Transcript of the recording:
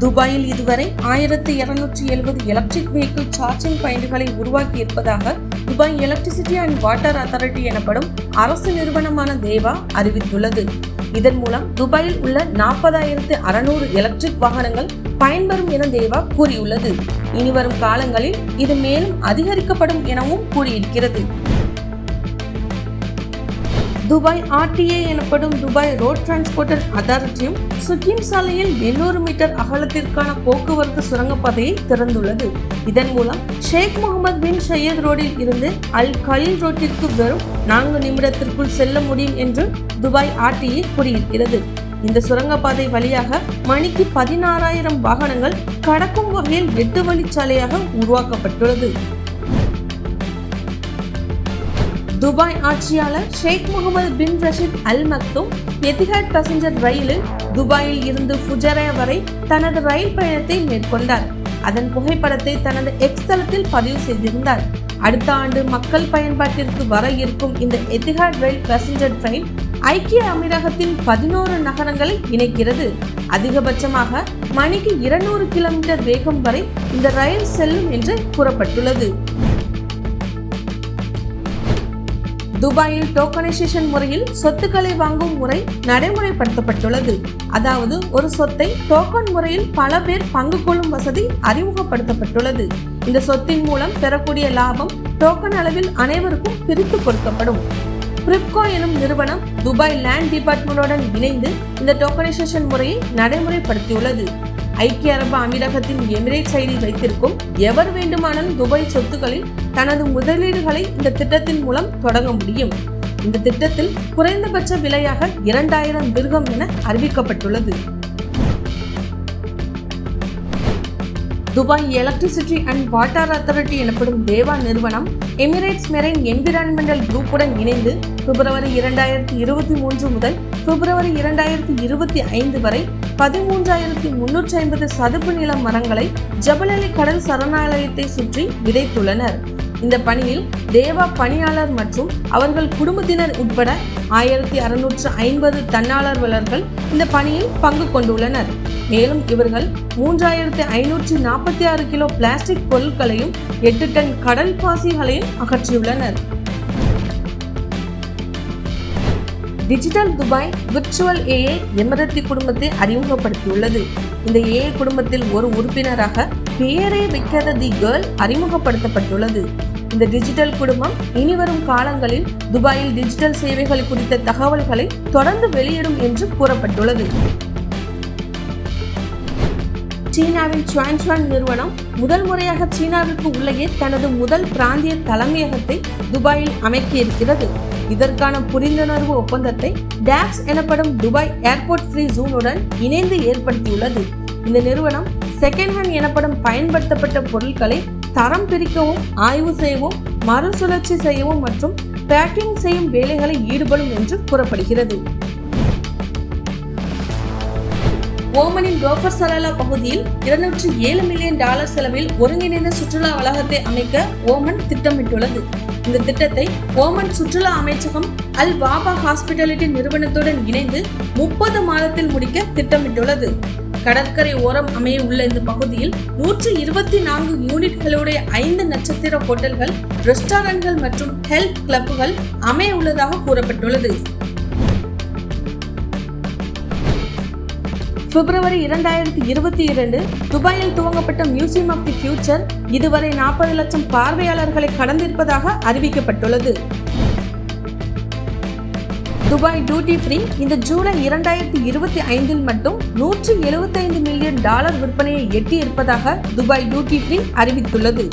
துபாயில் இதுவரை 1270 electric vehicle charging பாயிண்டுகளை உருவாக்கி இருப்பதாக Dubai electricity and water authority எனப்படும் அரசு நிறுவனமான தேவா அறிவித்துள்ளது. இதன் மூலம் துபாயில் உள்ள 40,600 எலக்ட்ரிக் வாகனங்கள் பயன்பெறும் என தேவா கூறியுள்ளது. இனிவரும் காலங்களில் இது மேலும் அதிகரிக்கப்படும் எனவும் கூறியிருக்கிறது. துபாய் RTA எனப்படும் துபாய் ரோட் டிரான்ஸ்போர்ட் அத்தாரிட்டியும் சுகீம் சாலையில் 800 மீட்டர் அகலத்திற்கான போக்குவரத்து சுரங்கப்பாதையை திறந்துள்ளது. இதன் மூலம் ஷேக் முகமது பின் சையத் ரோடில் இருந்து அல் கலீல் ரோட்டிற்கு வெறும் 4 நிமிடத்திற்குள் செல்ல முடியும் என்று துபாய் RTA கூறியிருக்கிறது. இந்த சுரங்கப்பாதை வழியாக மணிக்கு 16,000 வாகனங்கள் கடக்கும் வகையில் 8 வழிச்சாலையாக உருவாக்கப்பட்டுள்ளது. துபாய் ஆட்சியாளர் ஷேக் முகமது பின் ரஷீத் அல் மக்தூம் எத்திஹாட் பேசஞ்சர் ரயிலில் துபாயில் இருந்து ஃபுஜைரா வரை தனது ரயில் பயணத்தை மேற்கொண்டார். அதன் புகைப்படத்தை தனது எக்ஸ் தளத்தில் பதிவு செய்திருந்தார். அடுத்த ஆண்டு மக்கள் பயன்பாட்டிற்கு வர இருக்கும் இந்த எத்திஹாட் ரயில் பேசஞ்சர் ட்ரெயின் ஐக்கிய அமீரகத்தின் 11 நகரங்களை இணைக்கிறது. அதிகபட்சமாக மணிக்கு 200 கிலோமீட்டர் வேகம் வரை இந்த ரயில் செல்லும் என்று கூறப்பட்டுள்ளது. துபாயில் டோக்கனைசேஷன் முறையில் சொத்துக்களை வாங்கும் முறை நடைமுறைப்படுத்தப்பட்டுள்ளது. அதாவது ஒரு சொத்தை டோக்கன் முறையில் பல பேர் பங்கு கொள்ளும் வசதி அறிமுகப்படுத்தப்பட்டுள்ளது. இந்த சொத்தின் மூலம் பெறக்கூடிய லாபம் டோக்கன் அளவில் அனைவருக்கும் பிரித்து கொடுக்கப்படும். பிரிப்கோ எனும் நிறுவனம் துபாய் லேண்ட் டிபார்ட்மெண்டுடன் இணைந்து இந்த டோக்கனைசேஷன் முறையை நடைமுறைப்படுத்தியுள்ளது. ஐக்கிய அரபு அமீரகத்தின் எமிரேட்ஸ் ஐடி வைத்திருக்கும் எவர் வேண்டுமானாலும் துபாய் சொத்துக்களில் தனது முதலீடுகளை இந்த திட்டத்தின் மூலம் தொடங்க முடியும். இந்த திட்டத்தில் குறைந்தபட்ச விலையாக 2,000 திர்ஹம் என அறிவிக்கப்பட்டுள்ளது. Dubai electricity and water authority எனப்படும் தேவா நிறுவனம் எமிரேட்ஸ் மெரைன் என்விரான்மெண்டல் குரூப்புடன் இணைந்து பிப்ரவரி 2023 முதல் பிப்ரவரி 2025 வரை 13,350 சதுப்பு நில மரங்களை ஜபல் அலி கடல் சரணாலயத்தை சுற்றி விதைத்துள்ளனர். இந்த பணியில் தேவா பணியாளர் மற்றும் அவர்கள் குடும்பத்தினர் உட்பட 1,650 தன்னார்வலர்கள் இந்த பணியில் பங்கு கொண்டுள்ளனர். மேலும் இவர்கள் 3,546 கிலோ பிளாஸ்டிக் பொருட்களையும் 8 டன் கடல் பாசிகளையும் அகற்றியுள்ளனர். டிஜிட்டல் துபாய் விர்ச்சுவல் AA எமிரேத்தி குடும்பத்தை அறிமுகப்படுத்தியுள்ளது. இந்த AA குடும்பத்தில் ஒரு உறுப்பினராக பெயரே வைக்காத தி கேர்ள் அறிமுகப்படுத்தப்பட்டுள்ளது. இந்த டிஜிட்டல் குடும்பம் இனிவரும் காலங்களில் துபாயில் டிஜிட்டல் சேவைகள் குறித்த தகவல்களை தொடர்ந்து வெளியிடும் என்று கூறப்பட்டுள்ளது. சீனாவின் சுவான்சுவான் நிறுவனம் முதல் முறையாக சீனாவிற்கு உள்ளே தனது முதல் பிராந்திய தலைமையகத்தை துபாயில் அமைக்கியிருக்கிறது. இதற்கான புரிந்துணர்வு ஒப்பந்தத்தை டாப்ஸ் எனப்படும் துபாய் ஏர்போர்ட் ஃப்ரீ ஜோனுடன் இணைந்து ஏற்படுத்தியுள்ளது. இந்த நிறுவனம் செகண்ட் ஹேண்ட் எனப்படும் பயன்படுத்தப்பட்ட பொருட்களை தரம் பிரிக்கவும், ஆய்வு செய்யவும், மறுசுழற்சி செய்யவும் மற்றும் பேக்கிங் செய்யும் வேலைகளை ஈடுபடும் என்று கூறப்படுகிறது. ஓமனின் டோஃபர் சலாலா பகுதியில் $207 மில்லியன் செலவில் ஒருங்கிணைந்த சுற்றுலா வளாகத்தை அமைக்க ஓமன் திட்டமிட்டுள்ளது. இந்த திட்டத்தை ஓமன் சுற்றுலா அமைச்சகம் அல் வாபா ஹாஸ்பிட்டாலிட்டி நிறுவனத்துடன் இணைந்து 30 மாதத்தில் முடிக்க திட்டமிட்டுள்ளது. கடற்கரை ஓரம் அமைய உள்ள இந்த பகுதியில் 124 யூனிட்களுடைய 5 நட்சத்திர ஹோட்டல்கள், ரெஸ்டாரண்ட்கள் மற்றும் ஹெல்த் கிளப்புகள் அமைய உள்ளதாக கூறப்பட்டுள்ளது. பிப்ரவரி 2022 துபாயில் துவங்கப்பட்ட மியூசியம் ஆஃப் தி ஃபியூச்சர் இதுவரை 40 லட்சம் பார்வையாளர்களை கடந்திருப்பதாக அறிவிக்கப்பட்டுள்ளது. துபாய் டியூட்டி ஃப்ரீ இந்த ஜூலை 2025 மட்டும் $175 மில்லியன் விற்பனையை எட்டி இருப்பதாக துபாய் டியூட்டி ஃப்ரீ அறிவித்துள்ளது.